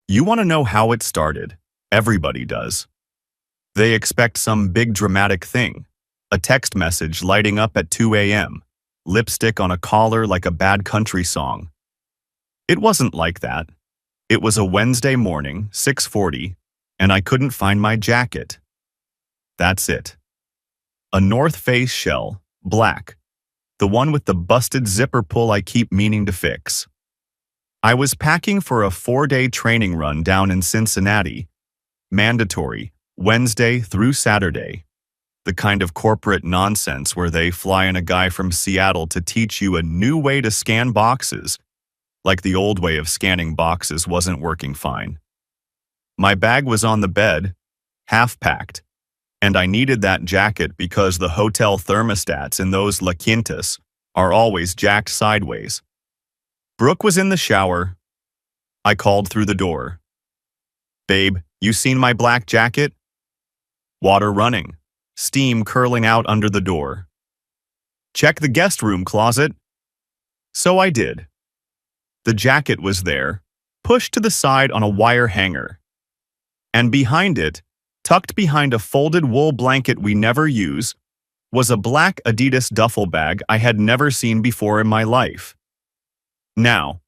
You want to know how it started? Everybody does. They expect some big dramatic thing. A text message lighting up at 2 a.m. Lipstick on a collar like a bad country song. It wasn't like that. It was a Wednesday morning, 6:40, and I couldn't find my jacket. That's it. A North Face shell, black. The one with the busted zipper pull I keep meaning to fix. I was packing for a 4-day training run down in Cincinnati. Mandatory, Wednesday through Saturday. The kind of corporate nonsense where they fly in a guy from Seattle to teach you a new way to scan boxes, like the old way of scanning boxes wasn't working fine. My bag was on the bed, half-packed, and I needed that jacket because the hotel thermostats in those La Quintas are always jacked sideways. Brooke was in the shower. I called through the door. "Babe, you seen my black jacket?" Water running, steam curling out under the door. "Check the guest room closet." So I did. The jacket was there, pushed to the side on a wire hanger. And behind it, tucked behind a folded wool blanket we never use, was a black Adidas duffel bag I had never seen before in my life. Now,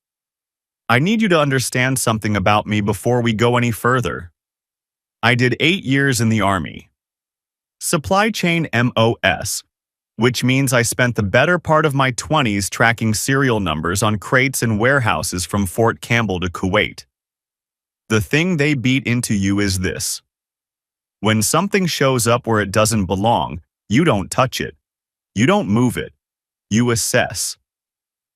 I need you to understand something about me before we go any further. I did 8 years in the Army. Supply chain MOS, which means I spent the better part of my 20s tracking serial numbers on crates and warehouses from Fort Campbell to Kuwait. The thing they beat into you is this. When something shows up where it doesn't belong, you don't touch it. You don't move it. You assess.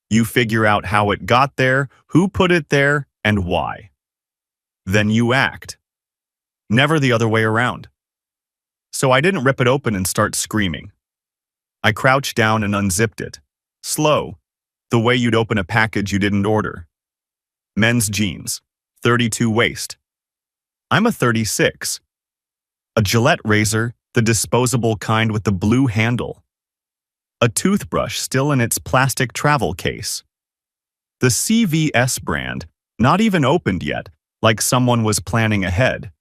You figure out how it got there, who put it there, and why. Then you act. Never the other way around. So I didn't rip it open and start screaming. I crouched down and unzipped it. Slow, the way you'd open a package you didn't order. Men's jeans, 32 waist. I'm a 36. A Gillette razor, the disposable kind with the blue handle. A toothbrush still in its plastic travel case. The CVS brand, not even opened yet, like someone was planning ahead.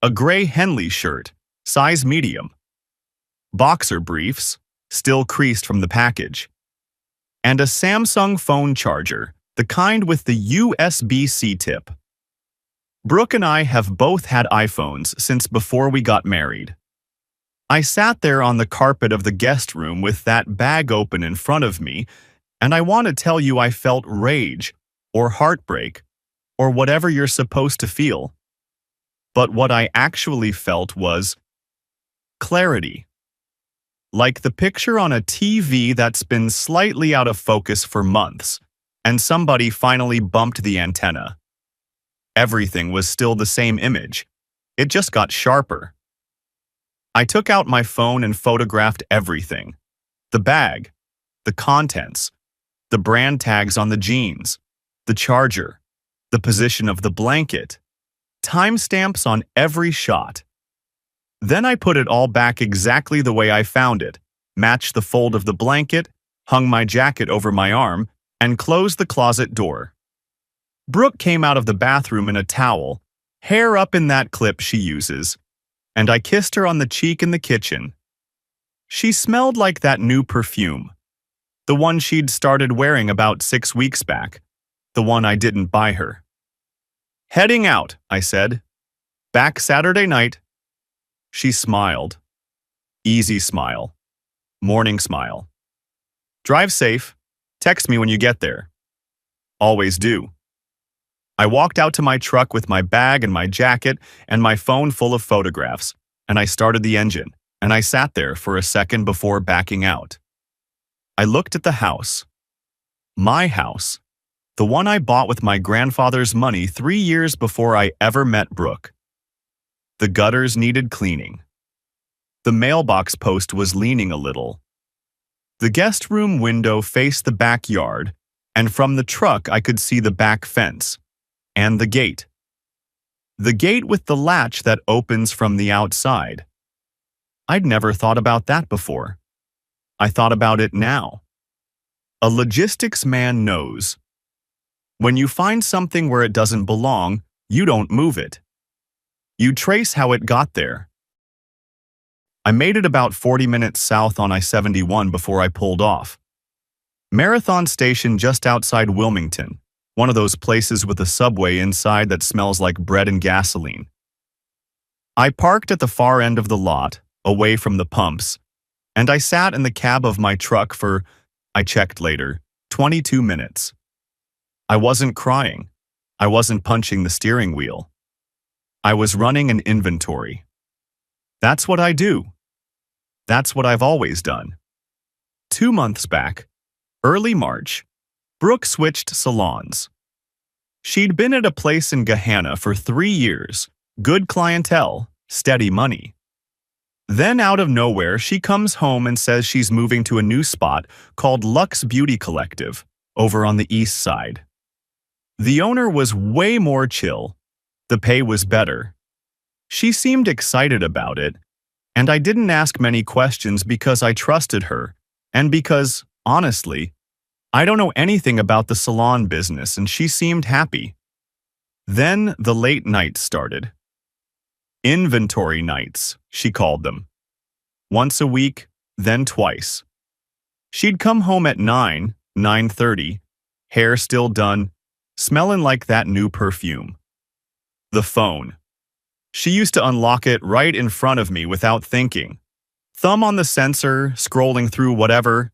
A gray Henley shirt, size medium. Boxer briefs, still creased from the package. And a Samsung phone charger, the kind with the USB-C tip. Brooke and I have both had iPhones since before we got married. I sat there on the carpet of the guest room with that bag open in front of me, and I want to tell you I felt rage, or heartbreak, or whatever you're supposed to feel. But what I actually felt was clarity. Like the picture on a TV that's been slightly out of focus for months, and somebody finally bumped the antenna. Everything was still the same image. It just got sharper. I took out my phone and photographed everything. The bag, the contents, the brand tags on the jeans, the charger, the position of the blanket, timestamps on every shot. Then I put it all back exactly the way I found it, matched the fold of the blanket, hung my jacket over my arm, and closed the closet door. Brooke came out of the bathroom in a towel, hair up in that clip she uses, and I kissed her on the cheek in the kitchen. She smelled like that new perfume, the one she'd started wearing about 6 weeks back, the one I didn't buy her. "Heading out," I said. "Back Saturday night." She smiled. Easy smile. Morning smile. "Drive safe. Text me when you get there." Always do. I walked out to my truck with my bag and my jacket and my phone full of photographs, and I started the engine, and I sat there for a second before backing out. I looked at the house. My house. The one I bought with my grandfather's money 3 years before I ever met Brooke. The gutters needed cleaning. The mailbox post was leaning a little. The guest room window faced the backyard, and from the truck I could see the back fence. And the gate. The gate with the latch that opens from the outside. I'd never thought about that before. I thought about it now. A logistics man knows. When you find something where it doesn't belong, you don't move it. You trace how it got there. I made it about 40 minutes south on I-71 before I pulled off. Marathon Station just outside Wilmington, one of those places with a subway inside that smells like bread and gasoline. I parked at the far end of the lot, away from the pumps, and I sat in the cab of my truck for, I checked later, 22 minutes. I wasn't crying. I wasn't punching the steering wheel. I was running an inventory. That's what I do. That's what I've always done. 2 months back, early March, Brooke switched salons. She'd been at a place in Gahanna for 3 years, good clientele, steady money. Then out of nowhere, she comes home and says she's moving to a new spot called Luxe Beauty Collective, over on the east side. The owner was way more chill. The pay was better. She seemed excited about it, and I didn't ask many questions because I trusted her, and because, honestly, I don't know anything about the salon business and she seemed happy. Then the late nights started. Inventory nights, she called them. Once a week, then twice. She'd come home at 9:30, hair still done, smelling like that new perfume. The phone. She used to unlock it right in front of me without thinking. Thumb on the sensor, scrolling through whatever.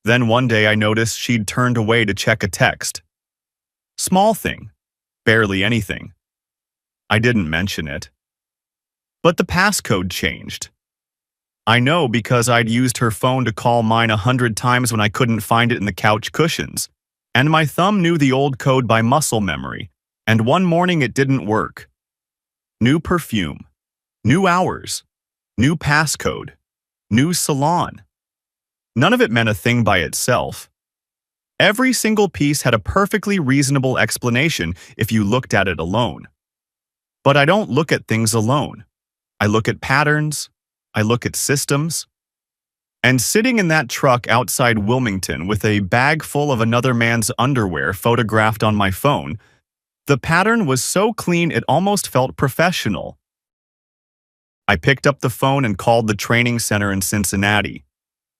Then one day I noticed she'd turned away to check a text. Small thing. Barely anything. I didn't mention it. But the passcode changed. I know because I'd used her phone to call mine 100 times when I couldn't find it in the couch cushions, and my thumb knew the old code by muscle memory, and one morning it didn't work. New perfume, new hours, new passcode, new salon. None of it meant a thing by itself. Every single piece had a perfectly reasonable explanation if you looked at it alone. But I don't look at things alone. I look at patterns. I look at systems. And sitting in that truck outside Wilmington with a bag full of another man's underwear photographed on my phone, the pattern was so clean it almost felt professional. I picked up the phone and called the training center in Cincinnati.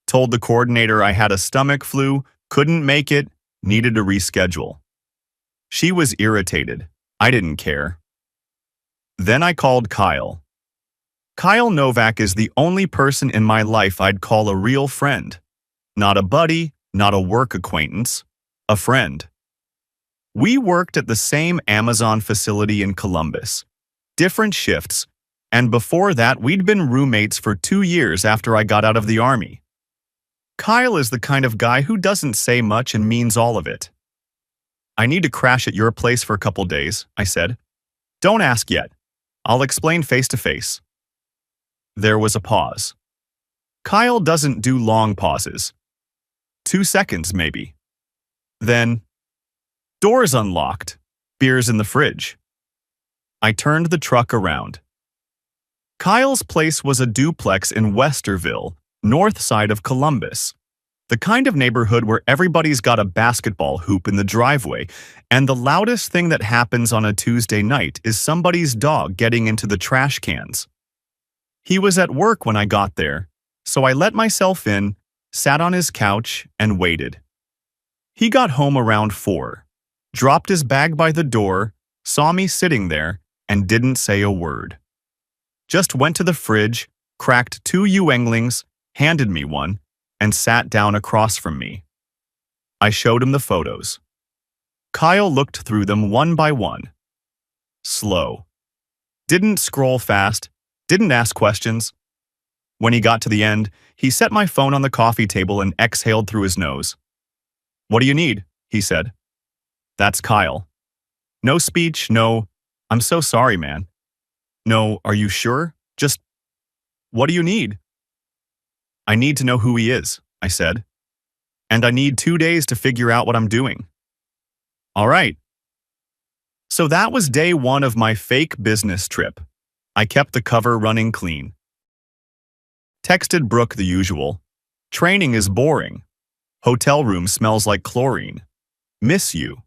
Told the coordinator I had a stomach flu, couldn't make it, needed to reschedule. She was irritated. I didn't care. Then I called Kyle. Kyle Novak is the only person in my life I'd call a real friend. Not a buddy, not a work acquaintance, a friend. We worked at the same Amazon facility in Columbus. Different shifts, and before that we'd been roommates for 2 years after I got out of the Army. Kyle is the kind of guy who doesn't say much and means all of it. I need to crash at your place for a couple days, I said. Don't ask yet. I'll explain face to face. There was a pause. Kyle doesn't do long pauses. 2 seconds, maybe. Then, doors unlocked, beers in the fridge. I turned the truck around. Kyle's place was a duplex in Westerville, north side of Columbus. The kind of neighborhood where everybody's got a basketball hoop in the driveway, and the loudest thing that happens on a Tuesday night is somebody's dog getting into the trash cans. He was at work when I got there, so I let myself in, sat on his couch, and waited. He got home around 4, dropped his bag by the door, saw me sitting there, and didn't say a word. Just went to the fridge, cracked 2 Yuenglings, handed me one, and sat down across from me. I showed him the photos. Kyle looked through them one by one. Slow. Didn't scroll fast, didn't ask questions. When he got to the end, he set my phone on the coffee table and exhaled through his nose. What do you need? He said. That's Kyle. No speech, no, I'm so sorry, man. No, are you sure? Just, what do you need? I need to know who he is, I said. And I need 2 days to figure out what I'm doing. All right. So that was day 1 of my fake business trip. I kept the cover running clean. Texted Brooke the usual. Training is boring. Hotel room smells like chlorine. Miss you.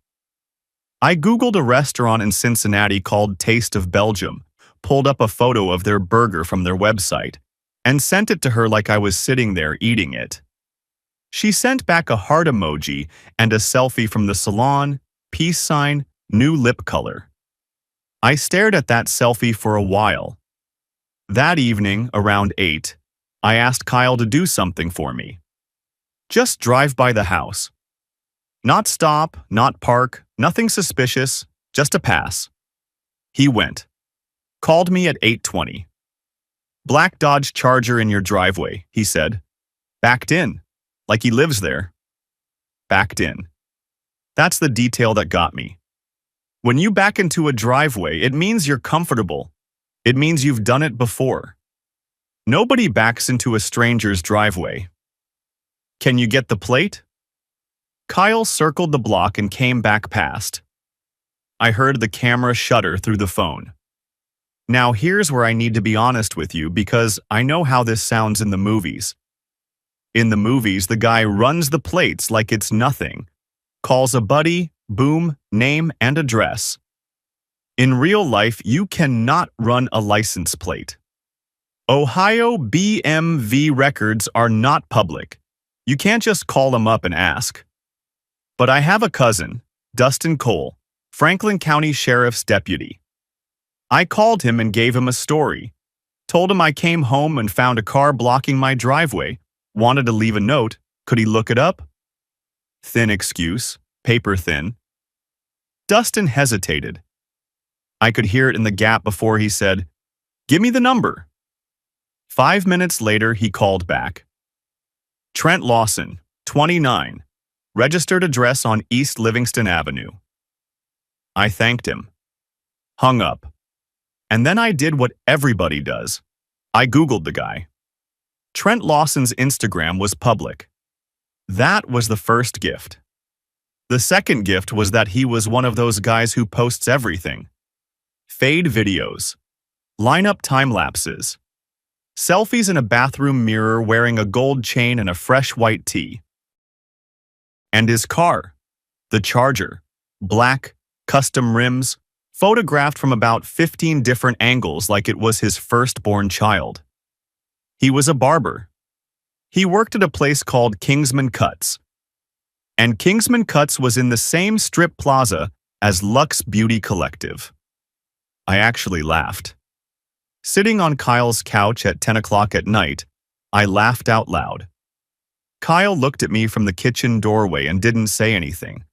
I Googled a restaurant in Cincinnati called Taste of Belgium, pulled up a photo of their burger from their website, and sent it to her like I was sitting there eating it. She sent back a heart emoji and a selfie from the salon, peace sign, new lip color. I stared at that selfie for a while. That evening, around 8, I asked Kyle to do something for me. Just drive by the house. Not stop, not park, nothing suspicious, just a pass. He went. Called me at 8:20. Black Dodge Charger in your driveway, he said. Backed in. Like he lives there. Backed in. That's the detail that got me. When you back into a driveway, it means you're comfortable. It means you've done it before. Nobody backs into a stranger's driveway. Can you get the plate? Kyle circled the block and came back past. I heard the camera shudder through the phone. Now here's where I need to be honest with you because I know how this sounds in the movies. In the movies, the guy runs the plates like it's nothing. Calls a buddy, boom, name and address. In real life, you cannot run a license plate. Ohio BMV records are not public. You can't just call them up and ask. But I have a cousin, Dustin Cole, Franklin County Sheriff's deputy. I called him and gave him a story. Told him I came home and found a car blocking my driveway. Wanted to leave a note. Could he look it up? Thin excuse, paper thin. Dustin hesitated. I could hear it in the gap before he said, "Give me the number." 5 minutes later, he called back. Trent Lawson, 29. Registered address on East Livingston Avenue. I thanked him. Hung up. And then I did what everybody does. I Googled the guy. Trent Lawson's Instagram was public. That was the first gift. The second gift was that he was one of those guys who posts everything. Fade videos. Lineup time-lapses. Selfies in a bathroom mirror wearing a gold chain and a fresh white tee. And his car, the Charger, black, custom rims, photographed from about 15 different angles like it was his firstborn child. He was a barber. He worked at a place called Kingsman Cuts. And Kingsman Cuts was in the same strip plaza as Luxe Beauty Collective. I actually laughed. Sitting on Kyle's couch at 10 o'clock at night, I laughed out loud. Kyle looked at me from the kitchen doorway and didn't say anything.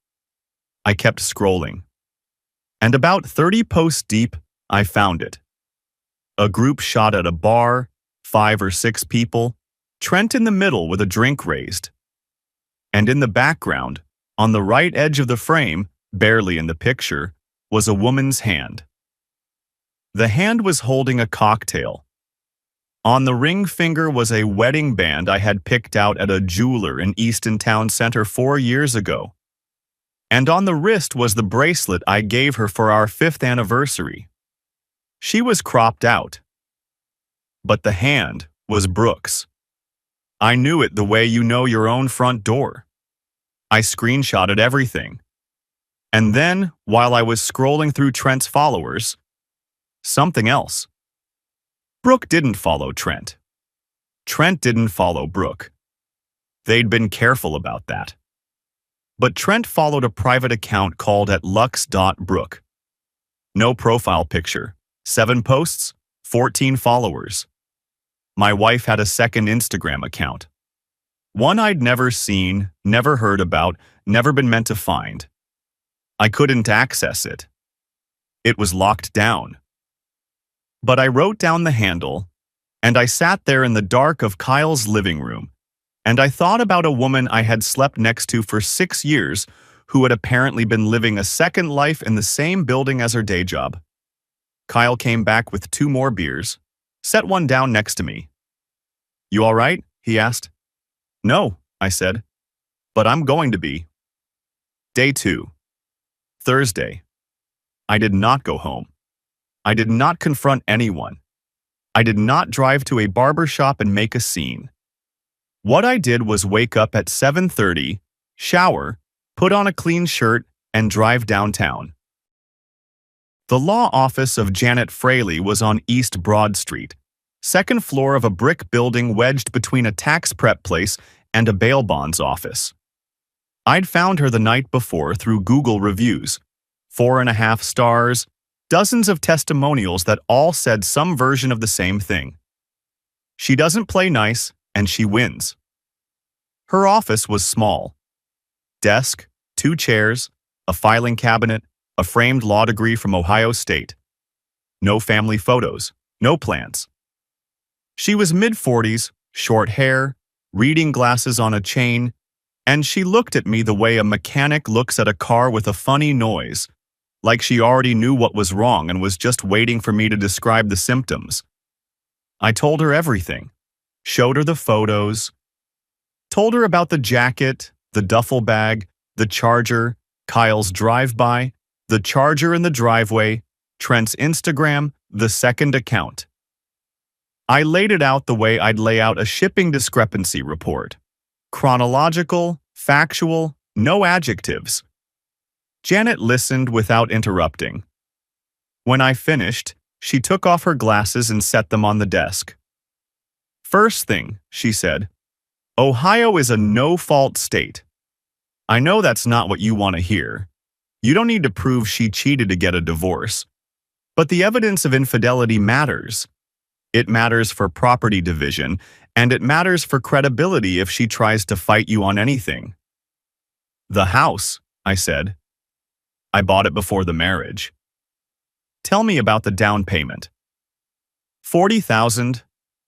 I kept scrolling. And about 30 posts deep, I found it. A group shot at a bar, 5 or 6 people, Trent in the middle with a drink raised. And in the background, on the right edge of the frame, barely in the picture, was a woman's hand. The hand was holding a cocktail. On the ring finger was a wedding band I had picked out at a jeweler in Easton Town Center 4 years ago. And on the wrist was the bracelet I gave her for our 5th anniversary. She was cropped out. But the hand was Brooke's. I knew it the way you know your own front door. I screenshotted everything. And then, while I was scrolling through Trent's followers, something else. Brooke didn't follow Trent. Trent didn't follow Brooke. They'd been careful about that. But Trent followed a private account called @lux.brook. No profile picture, 7 posts, 14 followers. My wife had a second Instagram account. One I'd never seen, never heard about, never been meant to find. I couldn't access it. It was locked down. But I wrote down the handle, and I sat there in the dark of Kyle's living room, and I thought about a woman I had slept next to for 6 years who had apparently been living a second life in the same building as her day job. Kyle came back with 2 more beers, set one down next to me. "You all right?" he asked. "No," I said, "but I'm going to be." Day 2. Thursday. I did not go home. I did not confront anyone. I did not drive to a barber shop and make a scene. What I did was wake up at 7:30, shower, put on a clean shirt, and drive downtown. The law office of Janet Fraley was on East Broad Street, second floor of a brick building wedged between a tax prep place and a bail bonds office. I'd found her the night before through Google reviews, 4.5 stars, dozens of testimonials that all said some version of the same thing. She doesn't play nice, and she wins. Her office was small. Desk, 2 chairs, a filing cabinet, a framed law degree from Ohio State. No family photos, no plants. She was mid-40s, short hair, reading glasses on a chain, and she looked at me the way a mechanic looks at a car with a funny noise, like she already knew what was wrong and was just waiting for me to describe the symptoms. I told her everything, showed her the photos, told her about the jacket, the duffel bag, the charger, Kyle's drive-by, the charger in the driveway, Trent's Instagram, the second account. I laid it out the way I'd lay out a shipping discrepancy report. Chronological, factual, no adjectives. Janet listened without interrupting. When I finished, she took off her glasses and set them on the desk. First thing, she said, Ohio is a no-fault state. I know that's not what you want to hear. You don't need to prove she cheated to get a divorce. But the evidence of infidelity matters. It matters for property division, and it matters for credibility if she tries to fight you on anything. The house, I said. I bought it before the marriage. Tell me about the down payment. $40,000,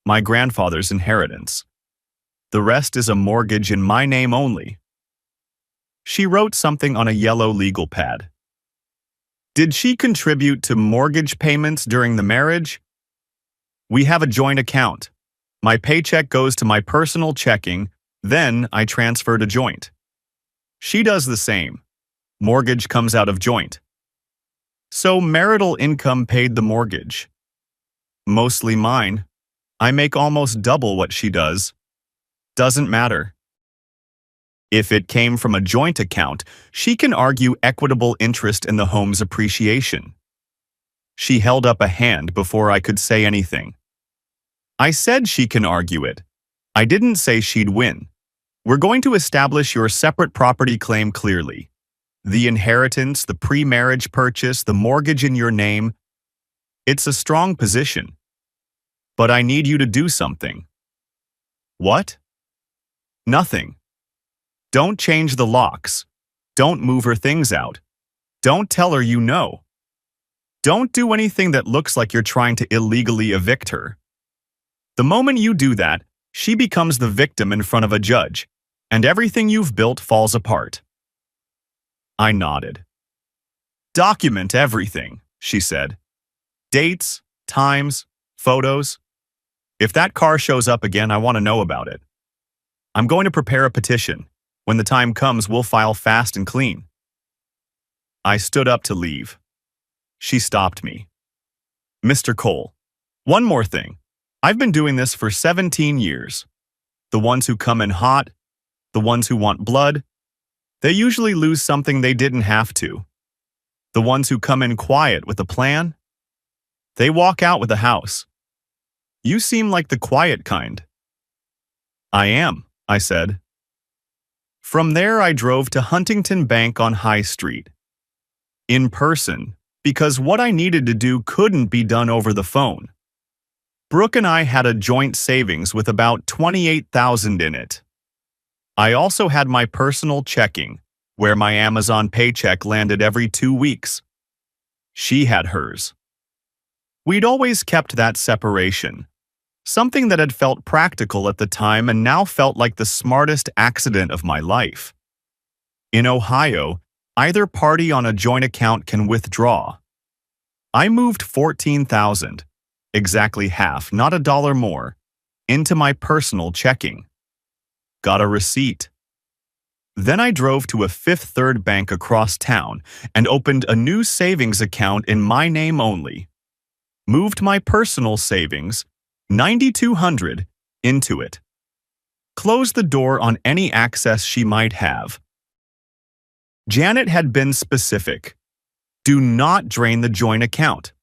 my grandfather's inheritance. The rest is a mortgage in my name only. She wrote something on a yellow legal pad. Did she contribute to mortgage payments during the marriage? We have a joint account. My paycheck goes to my personal checking, then I transfer to joint. She does the same. Mortgage comes out of joint. So marital income paid the mortgage. Mostly mine. I make almost double what she does. Doesn't matter. If it came from a joint account, she can argue equitable interest in the home's appreciation. She held up a hand before I could say anything. I said she can argue it. I didn't say she'd win. We're going to establish your separate property claim clearly. The inheritance, the pre-marriage purchase, the mortgage in your name. It's a strong position. But I need you to do something. What? Nothing. Don't change the locks. Don't move her things out. Don't tell her you know. Don't do anything that looks like you're trying to illegally evict her. The moment you do that, she becomes the victim in front of a judge, and everything you've built falls apart. I nodded. Document everything, she said. Dates, times, photos. If that car shows up again, I want to know about it. I'm going to prepare a petition. When the time comes, we'll file fast and clean. I stood up to leave. She stopped me. Mr. Cole, one more thing. I've been doing this for 17 years. The ones who come in hot, the ones who want blood, they usually lose something they didn't have to. The ones who come in quiet with a plan, they walk out with a house. You seem like the quiet kind. I am, I said. From there, I drove to Huntington Bank on High Street. In person, because what I needed to do couldn't be done over the phone. Brooke and I had a joint savings with about $28,000 in it. I also had my personal checking, where my Amazon paycheck landed every 2 weeks. She had hers. We'd always kept that separation, something that had felt practical at the time and now felt like the smartest accident of my life. In Ohio, either party on a joint account can withdraw. I moved $14,000, exactly half, not $1 more, into my personal checking. Got a receipt. Then I drove to a Fifth Third bank across town and opened a new savings account in my name only. Moved my personal savings, $9,200, into it. Closed the door on any access she might have. Janet had been specific. Do not drain the joint account.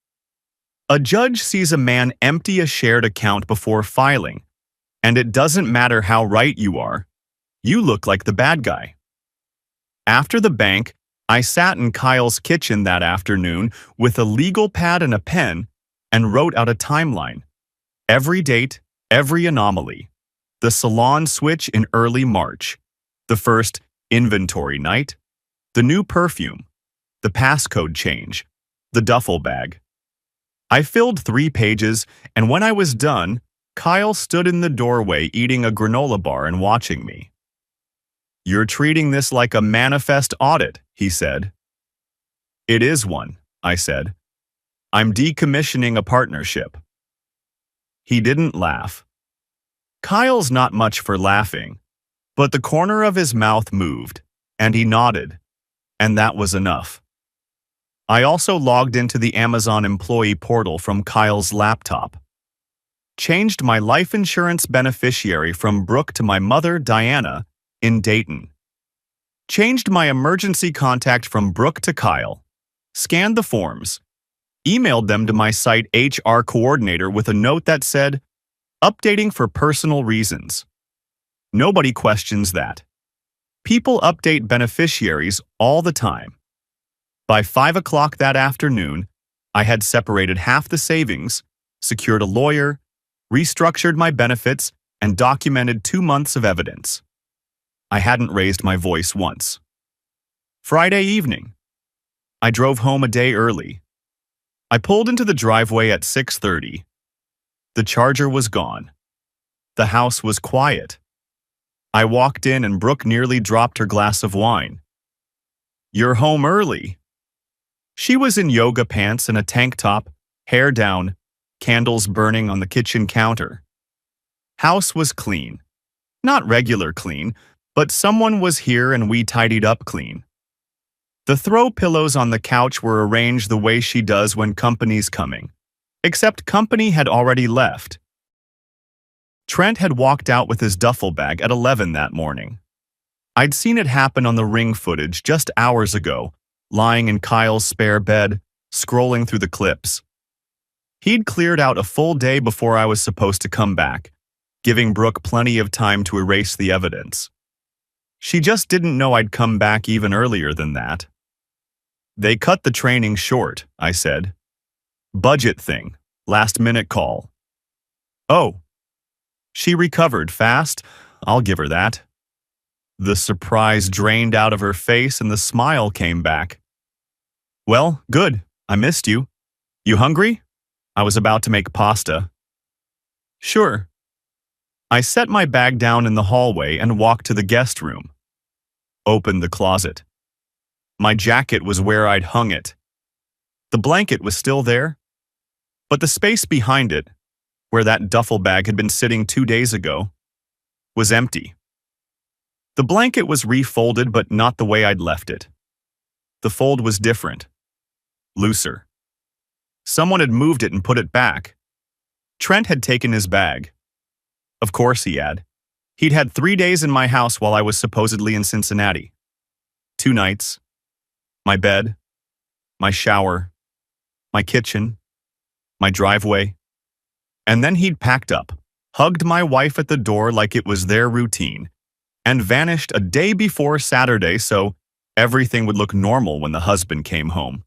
A judge sees a man empty a shared account before filing, and it doesn't matter how right you are, you look like the bad guy. After the bank, I sat in Kyle's kitchen that afternoon with a legal pad and a pen and wrote out a timeline. Every date, every anomaly. The salon switch in early March. The first inventory night. The new perfume. The passcode change. The duffel bag. I filled 3 pages, and when I was done, Kyle stood in the doorway eating a granola bar and watching me. "You're treating this like a manifest audit," he said. "It is one," I said. "I'm decommissioning a partnership." He didn't laugh. Kyle's not much for laughing, but the corner of his mouth moved, and he nodded, and that was enough. I also logged into the Amazon employee portal from Kyle's laptop. Changed my life insurance beneficiary from Brooke to my mother, Diana, in Dayton. Changed my emergency contact from Brooke to Kyle. Scanned the forms. Emailed them to my site HR coordinator with a note that said, "Updating for personal reasons." Nobody questions that. People update beneficiaries all the time. By 5 o'clock that afternoon, I had separated half the savings, secured a lawyer, restructured my benefits, and documented 2 months of evidence. I hadn't raised my voice once. Friday evening. I drove home a day early. I pulled into the driveway at 6:30. The charger was gone. The house was quiet. I walked in and Brooke nearly dropped her glass of wine. "You're home early." She was in yoga pants and a tank top, hair down, candles burning on the kitchen counter. House was clean. Not regular clean, but someone was here and we tidied up clean. The throw pillows on the couch were arranged the way she does when company's coming, except company had already left. Trent had walked out with his duffel bag at 11 that morning. I'd seen it happen on the Ring footage just hours ago, lying in Kyle's spare bed, scrolling through the clips. He'd cleared out a full day before I was supposed to come back, giving Brooke plenty of time to erase the evidence. She just didn't know I'd come back even earlier than that. "They cut the training short," I said. "Budget thing, last-minute call." "Oh." She recovered fast, I'll give her that. The surprise drained out of her face and the smile came back. "Well, good, I missed you. You hungry? I was about to make pasta." "Sure." I set my bag down in the hallway and walked to the guest room. Opened the closet. My jacket was where I'd hung it. The blanket was still there, but the space behind it, where that duffel bag had been sitting 2 days ago, was empty. The blanket was refolded, but not the way I'd left it. The fold was different, looser. Someone had moved it and put it back. Trent had taken his bag. Of course he had. He'd had 3 days in my house while I was supposedly in Cincinnati. 2 nights. My bed. My shower. My kitchen. My driveway. And then he'd packed up, hugged my wife at the door like it was their routine, and vanished a day before Saturday so everything would look normal when the husband came home.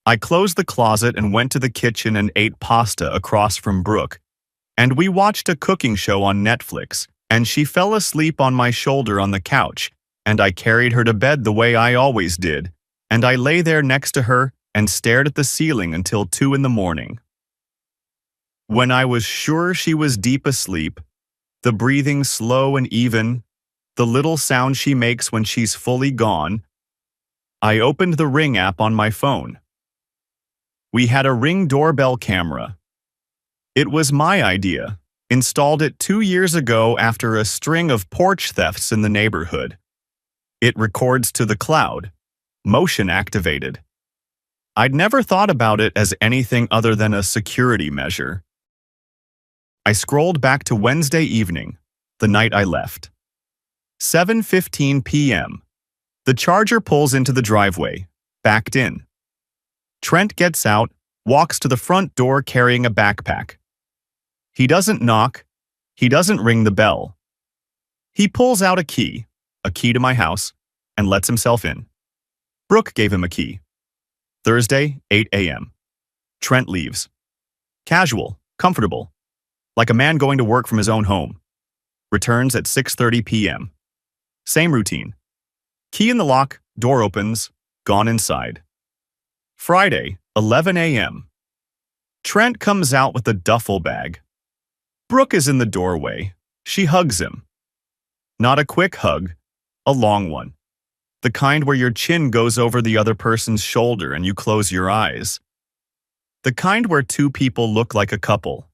I closed the closet and went to the kitchen and ate pasta across from Brooke, and we watched a cooking show on Netflix, and she fell asleep on my shoulder on the couch, and I carried her to bed the way I always did, and I lay there next to her and stared at the ceiling until 2 in the morning. When I was sure she was deep asleep, the breathing slow and even, the little sound she makes when she's fully gone, I opened the Ring app on my phone. We had a Ring doorbell camera. It was my idea. Installed it 2 years ago after a string of porch thefts in the neighborhood. It records to the cloud, motion activated. I'd never thought about it as anything other than a security measure. I scrolled back to Wednesday evening, the night I left. 7:15 p.m. The charger pulls into the driveway. backed in. Trent gets out, walks to the front door carrying a backpack. He doesn't knock. He doesn't ring the bell. He pulls out a key to my house, and lets himself in. Brooke gave him a key. Thursday, 8 a.m. Trent leaves. Casual, comfortable, like a man going to work from his own home. Returns at 6:30 p.m. Same routine. Key in the lock, door opens, gone inside. Friday, 11 a.m. Trent comes out with a duffel bag. Brooke is in the doorway. She hugs him. Not a quick hug, a long one. The kind where your chin goes over the other person's shoulder and you close your eyes. The kind where two people look like a couple.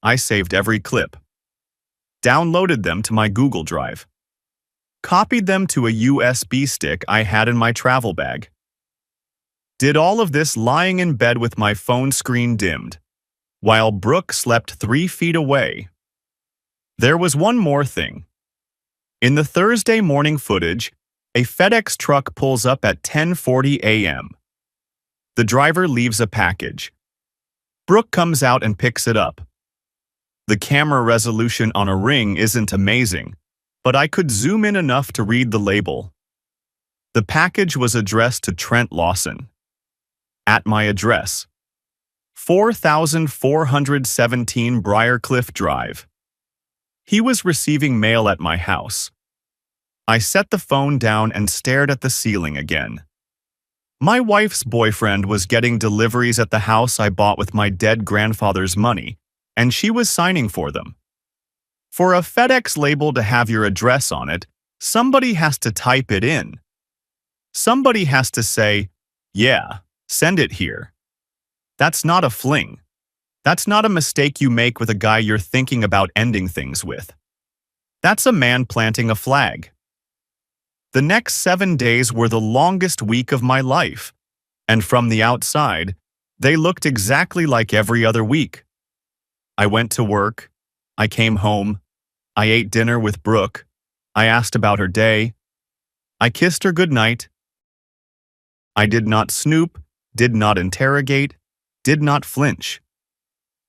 I saved every clip. Downloaded them to my Google Drive. Copied them to a USB stick I had in my travel bag. Did all of this lying in bed with my phone screen dimmed, while Brooke slept 3 feet away. There was one more thing. In the Thursday morning footage, a FedEx truck pulls up at 10:40 a.m. The driver leaves a package. Brooke comes out and picks it up. The camera resolution on a ring isn't amazing, but I could zoom in enough to read the label. The package was addressed to Trent Lawson. At my address, 4417 Briarcliff Drive. He was receiving mail at my house. I set the phone down and stared at the ceiling again. My wife's boyfriend was getting deliveries at the house I bought with my dead grandfather's money, and she was signing for them. For a FedEx label to have your address on it, somebody has to type it in. Somebody has to say, "Yeah, send it here." That's not a fling. That's not a mistake you make with a guy you're thinking about ending things with. That's a man planting a flag. The next 7 days were the longest week of my life, and from the outside, they looked exactly like every other week. I went to work. I came home. I ate dinner with Brooke. I asked about her day. I kissed her goodnight. I did not snoop, did not interrogate, did not flinch.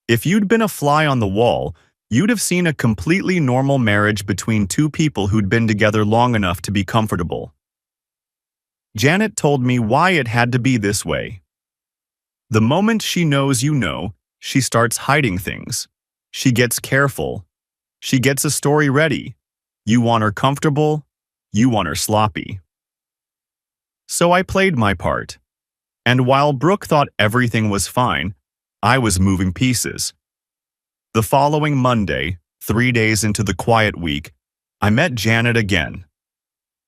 If you'd been a fly on the wall, you'd have seen a completely normal marriage between two people who'd been together long enough to be comfortable. Janet told me why it had to be this way. The moment she knows you know, she starts hiding things. She gets careful. She gets a story ready. You want her comfortable. You want her sloppy. So I played my part. And while Brooke thought everything was fine, I was moving pieces. The following Monday, 3 days into the quiet week, I met Janet again.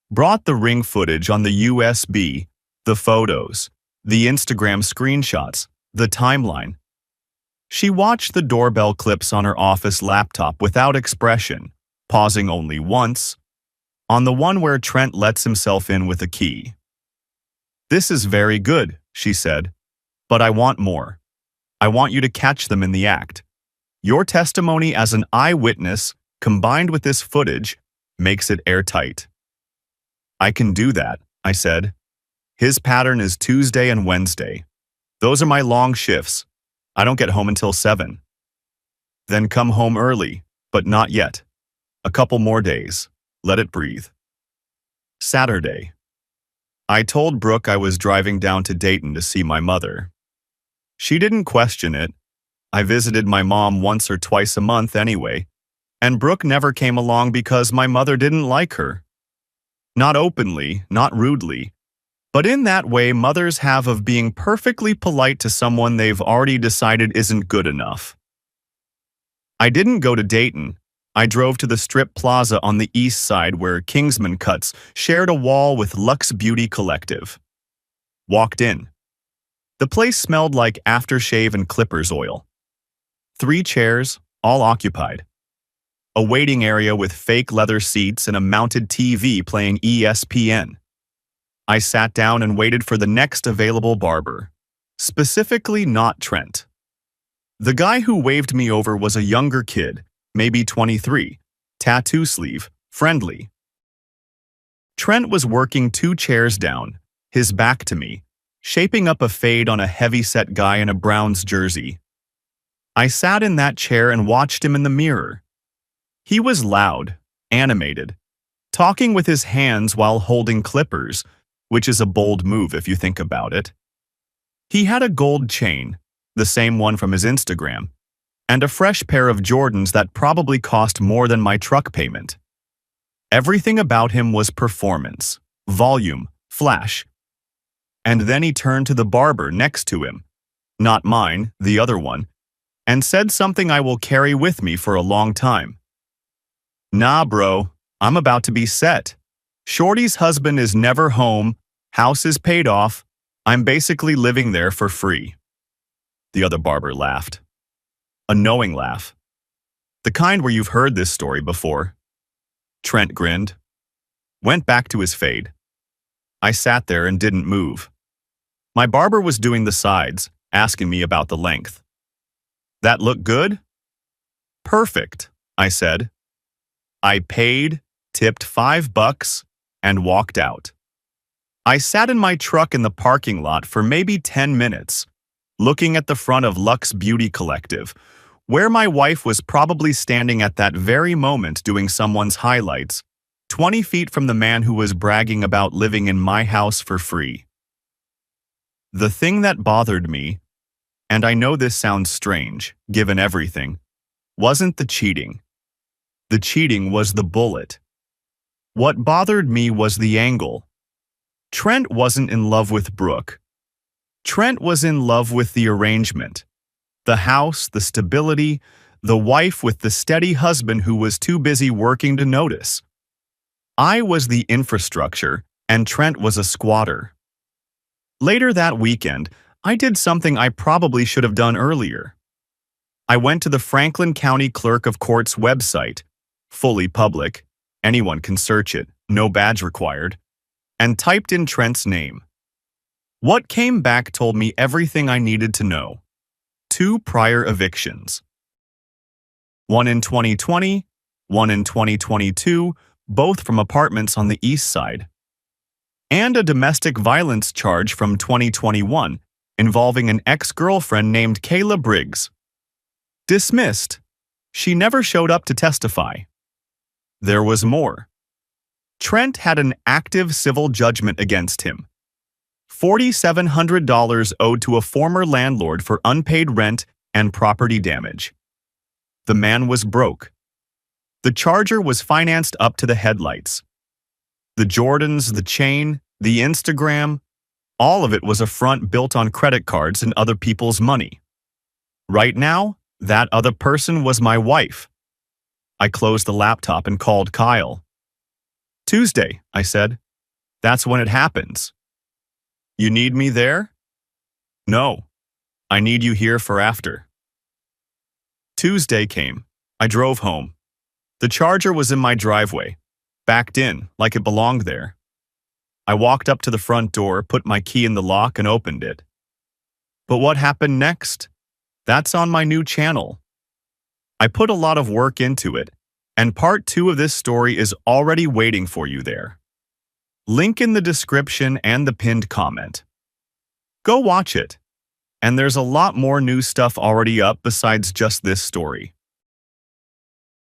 Brought the ring footage on the USB, the photos, the Instagram screenshots, the timeline. She watched the doorbell clips on her office laptop without expression, pausing only once, on the one where Trent lets himself in with a key. "This is very good," she said, "but I want more. I want you to catch them in the act. Your testimony as an eyewitness, combined with this footage, makes it airtight." "I can do that," I said. "His pattern is Tuesday and Wednesday. Those are my long shifts. I don't get home until 7. Then come home early, but not yet. A couple more days. Let it breathe." Saturday. I told Brooke I was driving down to Dayton to see my mother. She didn't question it. I visited my mom once or twice a month anyway, and Brooke never came along because my mother didn't like her. Not openly, not rudely, but in that way mothers have of being perfectly polite to someone they've already decided isn't good enough. I didn't go to Dayton. I drove to the strip plaza on the east side where Kingsman Cuts shared a wall with Luxe Beauty Collective. Walked in. The place smelled like aftershave and clippers oil. 3 chairs, all occupied. A waiting area with fake leather seats and a mounted TV playing ESPN. I sat down and waited for the next available barber. Specifically not Trent. The guy who waved me over was a younger kid, maybe 23, tattoo sleeve, friendly. Trent was working 2 chairs down, his back to me, shaping up a fade on a heavy-set guy in a Browns jersey. I sat in that chair and watched him in the mirror. He was loud, animated, talking with his hands while holding clippers, which is a bold move if you think about it. He had a gold chain, the same one from his Instagram, and a fresh pair of Jordans that probably cost more than my truck payment. Everything about him was performance, volume, flash. And then he turned to the barber next to him, not mine, the other one, and said something I will carry with me for a long time. "Nah, bro, I'm about to be set. Shorty's husband is never home, house is paid off, I'm basically living there for free." The other barber laughed. A knowing laugh. The kind where you've heard this story before. Trent grinned, went back to his fade. I sat there and didn't move. My barber was doing the sides, asking me about the length. "That look good?" "Perfect," I said. I paid, tipped $5, and walked out. I sat in my truck in the parking lot for maybe 10 minutes, looking at the front of Luxe Beauty Collective, where my wife was probably standing at that very moment doing someone's highlights, 20 feet from the man who was bragging about living in my house for free. The thing that bothered me, and I know this sounds strange, given everything, wasn't the cheating. The cheating was the bullet. What bothered me was the angle. Trent wasn't in love with Brooke. Trent was in love with the arrangement. The house, the stability, the wife with the steady husband who was too busy working to notice. I was the infrastructure, and Trent was a squatter. Later that weekend, I did something I probably should have done earlier. I went to the Franklin County Clerk of Court's website, fully public, anyone can search it, no badge required, and typed in Trent's name. What came back told me everything I needed to know. 2 prior evictions. One in 2020, one in 2022, both from apartments on the east side. And a domestic violence charge from 2021 involving an ex-girlfriend named Kayla Briggs. Dismissed. She never showed up to testify. There was more. Trent had an active civil judgment against him. $4,700 owed to a former landlord for unpaid rent and property damage. The man was broke. The Charger was financed up to the headlights. The Jordans, the chain, the Instagram, all of it was a front built on credit cards and other people's money. Right now, that other person was my wife. I closed the laptop and called Kyle. "Tuesday," I said. "That's when it happens." "You need me there?" "No. I need you here for after." Tuesday came. I drove home. The Charger was in my driveway, backed in like it belonged there. I walked up to the front door, put my key in the lock, and opened it. But what happened next? That's on my new channel. I put a lot of work into it, and part 2 of this story is already waiting for you there. Link in the description and the pinned comment. Go watch it. And there's a lot more new stuff already up besides just this story.